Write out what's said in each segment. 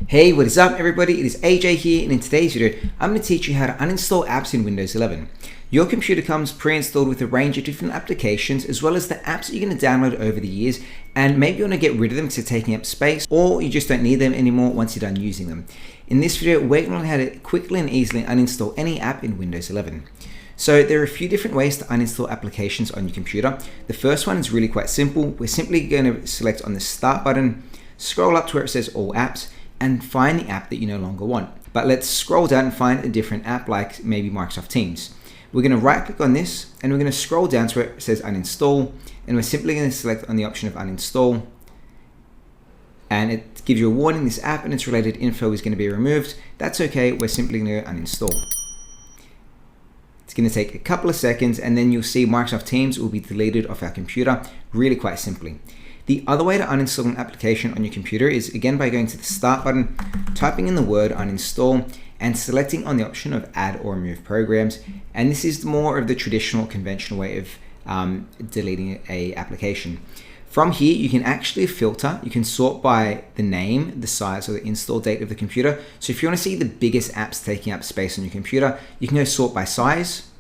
Hey, what is up everybody? It is AJ here, and in today's video, I'm going to teach you how to uninstall apps in Windows 11. Your computer comes pre-installed with a range of different applications, as well as the apps that you're going to download over the years, and maybe you want to get rid of them because they're taking up space, or you just don't need them anymore once you're done using them. In this video, we're going to learn how to quickly and easily uninstall any app in Windows 11. So there are a few different ways to uninstall applications on your computer. The first one is really quite simple. We're simply going to select on the Start button, scroll up to where it says All Apps, and find the app that you no longer want. But let's scroll down and find a different app, like maybe Microsoft Teams. We're going to right click on this and we're going to scroll down to where it says Uninstall, and we're simply going to select on the option of Uninstall, and it gives you a warning this app and its related info is going to be removed. That's okay, we're simply going to uninstall. It's going to take a couple of seconds and then you'll see Microsoft Teams will be deleted off our computer really quite simply. The other way to uninstall an application on your computer is again by going to the Start button, typing in the word uninstall, and selecting on the option of Add or Remove Programs. And this is more of the traditional conventional way of deleting an application. From here, you can actually filter. You can sort by the name, the size, or the install date of the computer. So if you want to see the biggest apps taking up space on your computer, you can go sort by size.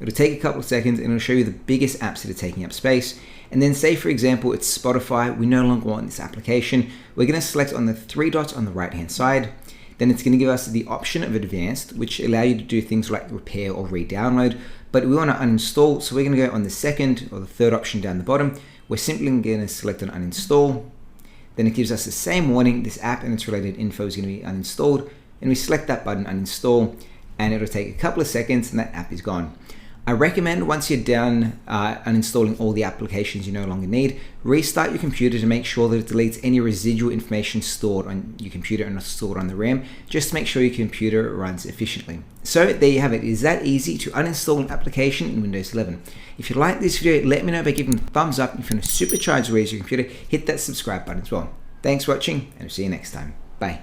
It'll take a couple of seconds and it'll show you the biggest apps that are taking up space. And then say, for example, it's Spotify. We no longer want this application. We're going to select on the three dots on the right-hand side. Then it's going to give us the option of advanced, which allow you to do things like repair or re-download. But we want to uninstall, so we're going to go on the second or the third option down the bottom. We're simply going to select on uninstall. Then it gives us the same warning. This app and its related info is going to be uninstalled. And we select that button, uninstall, and it'll take a couple of seconds and that app is gone. I recommend once you're done uninstalling all the applications you no longer need, restart your computer to make sure that it deletes any residual information stored on your computer and not stored on the RAM, just to make sure your computer runs efficiently. So there you have it. It is that easy to uninstall an application in Windows 11. If you like this video, let me know by giving a thumbs up. If you want to supercharge the ways your computer, hit that subscribe button as well. Thanks for watching, and I'll see you next time. Bye.